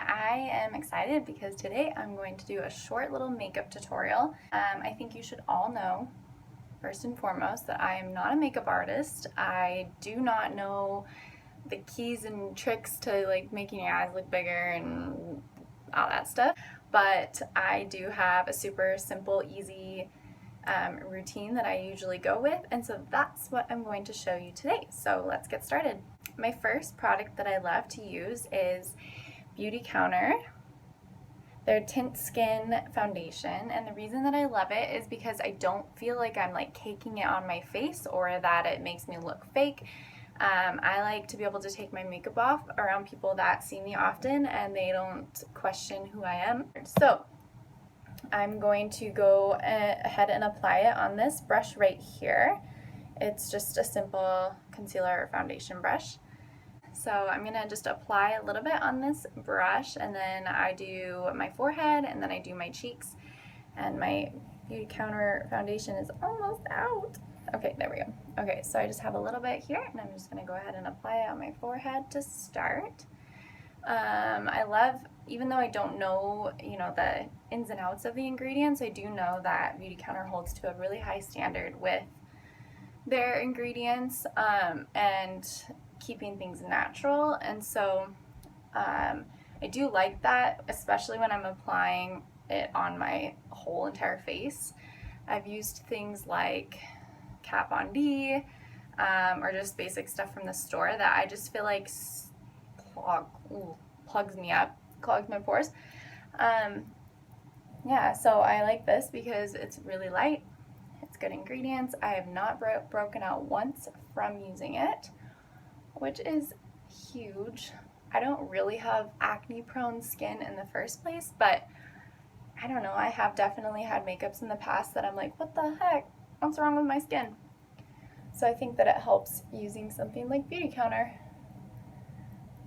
I am excited because today I'm going to do a short little makeup tutorial. I think you should all know, first and foremost, that I am not a makeup artist. I do not know the keys and tricks to like making your eyes look bigger and all that stuff, but I do have a super simple, easy routine that I usually go with, and so that's what I'm going to show you today. So let's get started. My first product that I love to use is Beauty Counter, their Tint Skin foundation, and the reason that I love it is because I don't feel like I'm like caking it on my face or that it makes me look fake. I like to be able to take my makeup off around people that see me often and they don't question who I am. So I'm going to go ahead and apply it on this brush right here. It's just a simple concealer or foundation brush. So I'm going to just apply a little bit on this brush, and then I do my forehead, and then I do my cheeks, and my Beauty Counter foundation is almost out. Okay, there we go. Okay, so I just have a little bit here, and I'm just going to go ahead and apply it on my forehead to start. I love, even though I don't know, the ins and outs of the ingredients, I do know that Beauty Counter holds to a really high standard with their ingredients and keeping things natural, and so I do like that, especially when I'm applying it on my whole entire face. I've used things like Kat Von D or just basic stuff from the store that I just feel like plugs me up, clogs my pores. Yeah, so I like this because it's really light, it's good ingredients. I have not broken out once from using it, which is huge. I don't really have acne prone skin in the first place, but I don't know, I have definitely had makeups in the past that I'm like, what the heck, what's wrong with my skin? So I think that it helps using something like Beauty Counter.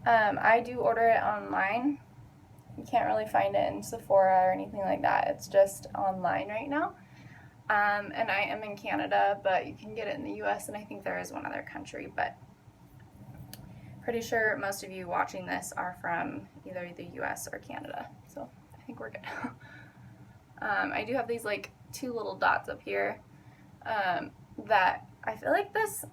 I do order it online. You can't really find it in Sephora or anything like that. It's just online right now. And I am in Canada, but you can get it in the US, and I think there is one other country, but pretty sure most of you watching this are from either the US or Canada, so I think we're good. I do have these like two little dots up here that I feel like this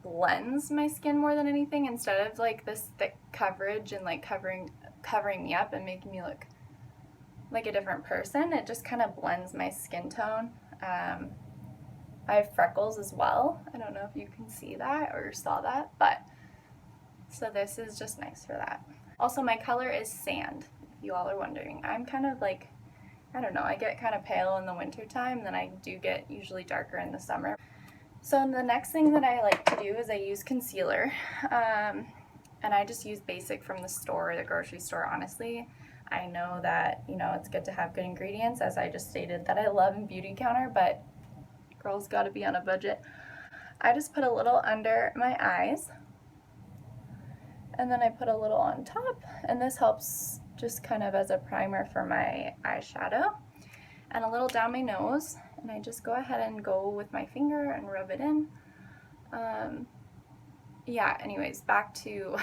blends my skin more than anything, instead of like this thick coverage and like covering me up and making me look like a different person. It just kind of blends my skin tone. I have freckles as well. I don't know if you can see that or saw that, but so this is just nice for that. Also, my color is sand, if you all are wondering. I'm kind of like, I don't know, I get kind of pale in the winter time, and then I do get usually darker in the summer. So the next thing that I like to do is I use concealer, and I just use basic from the store or the grocery store, honestly. I know that, it's good to have good ingredients, as I just stated that I love in Beauty Counter, but girls gotta be on a budget. I just put a little under my eyes, and then I put a little on top, and this helps just kind of as a primer for my eyeshadow, and a little down my nose, and I just go ahead and go with my finger and rub it in. Yeah, anyways, back to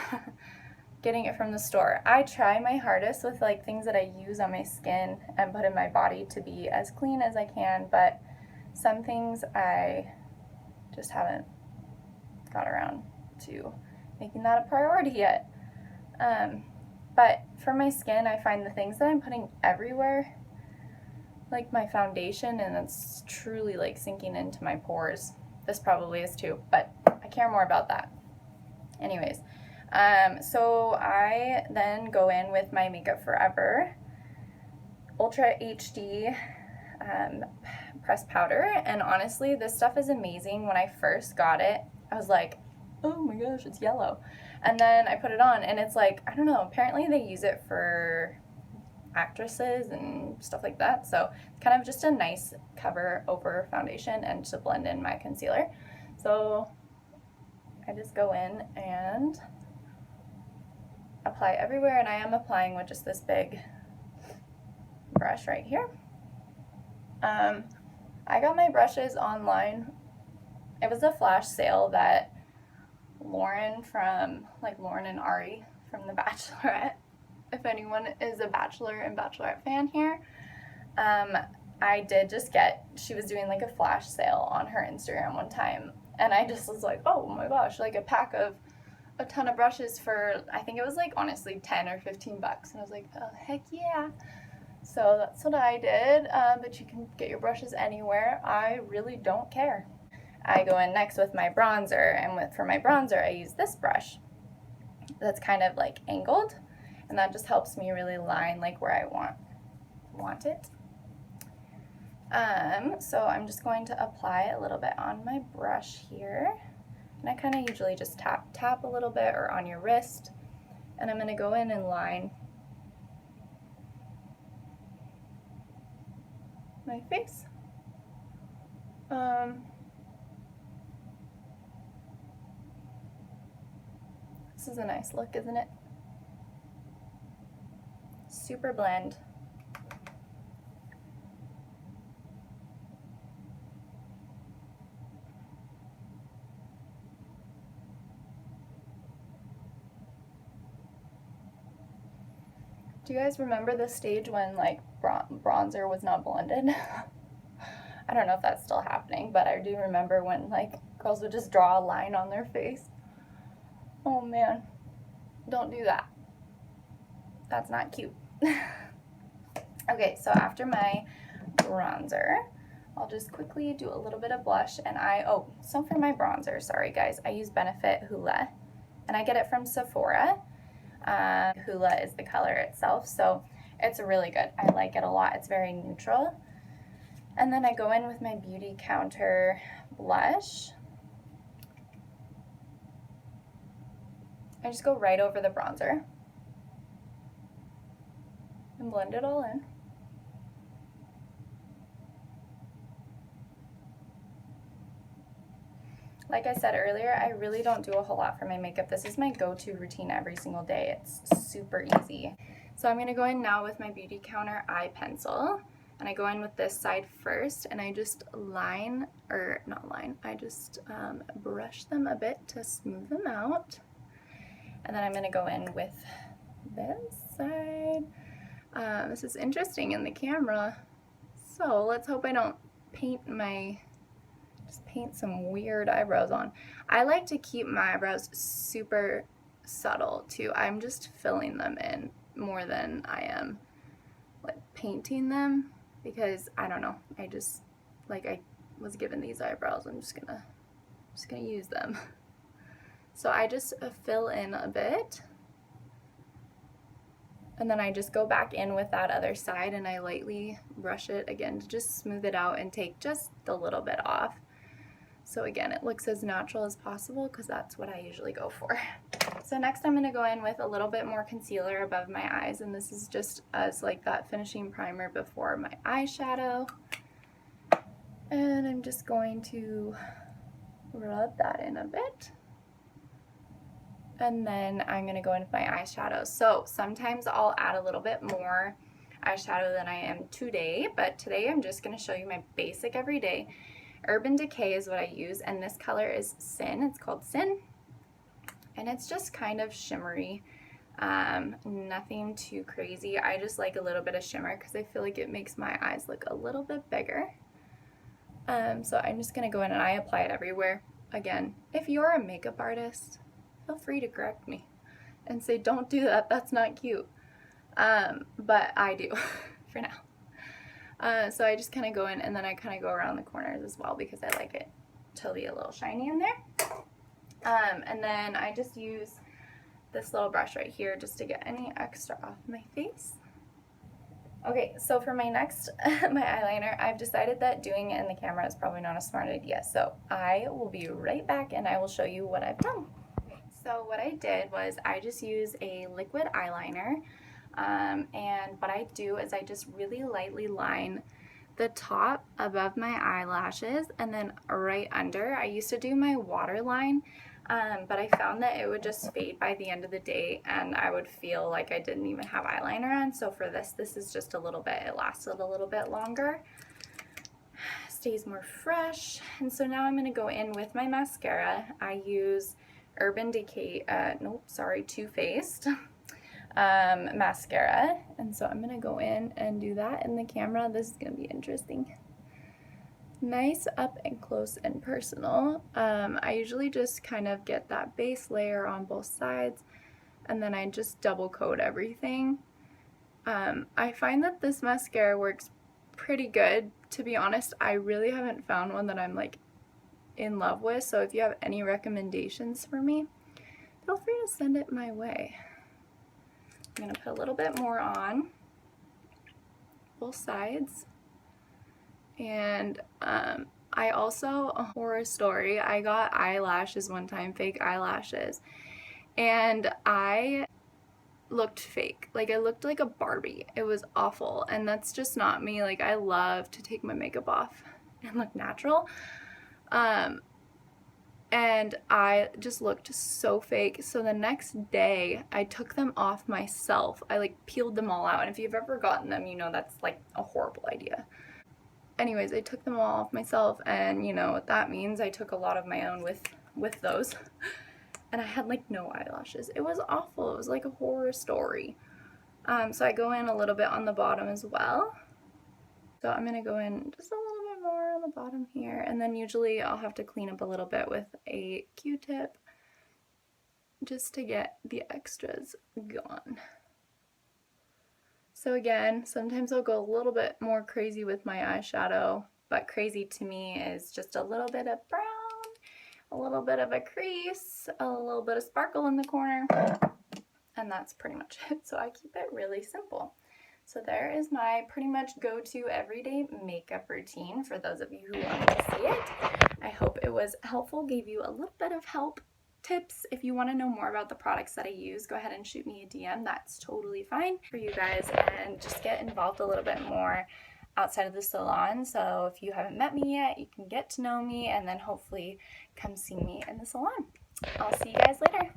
getting it from the store. I try my hardest with like things that I use on my skin and put in my body to be as clean as I can, but some things I just haven't got around to making that a priority yet. But for my skin, I find the things that I'm putting everywhere, like my foundation, and it's truly like sinking into my pores. This probably is too, but I care more about that. Anyways, so I then go in with my Makeup Forever Ultra HD pressed powder, and honestly, this stuff is amazing. When I first got it, I was like, oh my gosh, it's yellow. And then I put it on, and it's like, I don't know, apparently they use it for actresses and stuff like that, so it's kind of just a nice cover over foundation and to blend in my concealer. So I just go in and apply everywhere, and I am applying with just this big brush right here. I got my brushes online. It was a flash sale that Lauren and Ari from The Bachelorette if anyone is a Bachelor and Bachelorette fan here, I did just get, she was doing like a flash sale on her Instagram one time, and I just was like, oh my gosh, like a pack of a ton of brushes for, I think it was like honestly 10 or 15 bucks, and I was like, oh heck yeah. So that's what I did, but you can get your brushes anywhere. I really don't care. I go in next with my bronzer, and for my bronzer I use this brush that's kind of like angled, and that just helps me really line like where I want it. So I'm just going to apply a little bit on my brush here, and I kind of usually just tap a little bit, or on your wrist, and I'm going to go in and line my face. This is a nice look, isn't it? Super blend. Do you guys remember the stage when like bronzer was not blended? I don't know if that's still happening, but I do remember when like girls would just draw a line on their face. Oh man, don't do that. That's not cute. Okay, so after my bronzer, I'll just quickly do a little bit of blush, and so for my bronzer, sorry guys, I use Benefit Hoola, and I get it from Sephora. Hoola is the color itself, so it's really good. I like it a lot. It's very neutral. And then I go in with my Beauty Counter blush. I just go right over the bronzer and blend it all in. Like I said earlier, I really don't do a whole lot for my makeup. This is my go-to routine every single day. It's super easy. So I'm going to go in now with my Beauty Counter eye pencil, and I go in with this side first, and I just I just brush them a bit to smooth them out. And then I'm going to go in with this side. This is interesting in the camera, so let's hope I don't paint some weird eyebrows on. I like to keep my eyebrows super subtle too. I'm just filling them in more than I am like painting them, because I don't know, I just like, I was given these eyebrows, I'm just gonna use them. So I just fill in a bit, and then I just go back in with that other side, and I lightly brush it again to just smooth it out and take just a little bit off. So again, it looks as natural as possible, because that's what I usually go for. So next I'm going to go in with a little bit more concealer above my eyes, and this is just as like that finishing primer before my eyeshadow. And I'm just going to rub that in a bit. And then I'm going to go in with my eyeshadow. So sometimes I'll add a little bit more eyeshadow than I am today, but today I'm just going to show you my basic everyday. Urban Decay is what I use, and this color is Sin. It's called Sin, and it's just kind of shimmery, nothing too crazy. I just like a little bit of shimmer because I feel like it makes my eyes look a little bit bigger. So I'm just going to go in, and I apply it everywhere. Again, if you're a makeup artist, feel free to correct me and say, don't do that, that's not cute. But I do for now. So I just kind of go in, and then I kind of go around the corners as well, because I like it to be a little shiny in there. And then I just use this little brush right here just to get any extra off my face. Okay, so for my next, my eyeliner, I've decided that doing it in the camera is probably not a smart idea. So I will be right back, and I will show you what I've done. So what I did was I just use a liquid eyeliner. And what I do is I just really lightly line the top above my eyelashes, and then right under. I used to do my waterline, but I found that it would just fade by the end of the day, and I would feel like I didn't even have eyeliner on. So for this is just a little bit, it lasted a little bit longer, stays more fresh. And so now I'm going to go in with my mascara. I use Urban Decay, Too Faced. mascara, and so I'm gonna go in and do that in the camera. This is gonna be interesting. Nice up and close and personal. I usually just kind of get that base layer on both sides, and then I just double coat everything. I find that this mascara works pretty good. To be honest, I really haven't found one that I'm like in love with, so if you have any recommendations for me, feel free to send it my way. I'm going to put a little bit more on both sides. And I also, a horror story, I got eyelashes one time, fake eyelashes, and I looked fake. Like, I looked like a Barbie. It was awful, and that's just not me. Like, I love to take my makeup off and look natural. And I just looked so fake. So the next day, I took them off myself. I like peeled them all out. And if you've ever gotten them, you know that's like a horrible idea. Anyways, I took them all off myself, and you know what that means. I took a lot of my own with those. And I had like no eyelashes. It was awful. It was like a horror story. So I go in a little bit on the bottom as well. So I'm going to go in just a little bit more on the bottom here, and then usually I'll have to clean up a little bit with a Q-tip just to get the extras gone. So again, sometimes I'll go a little bit more crazy with my eyeshadow, but crazy to me is just a little bit of brown, a little bit of a crease, a little bit of sparkle in the corner, and that's pretty much it. So I keep it really simple. So there is my pretty much go-to everyday makeup routine for those of you who wanted to see it. I hope it was helpful, gave you a little bit of help, tips. If you want to know more about the products that I use, go ahead and shoot me a DM. That's totally fine for you guys, and just get involved a little bit more outside of the salon. So if you haven't met me yet, you can get to know me and then hopefully come see me in the salon. I'll see you guys later.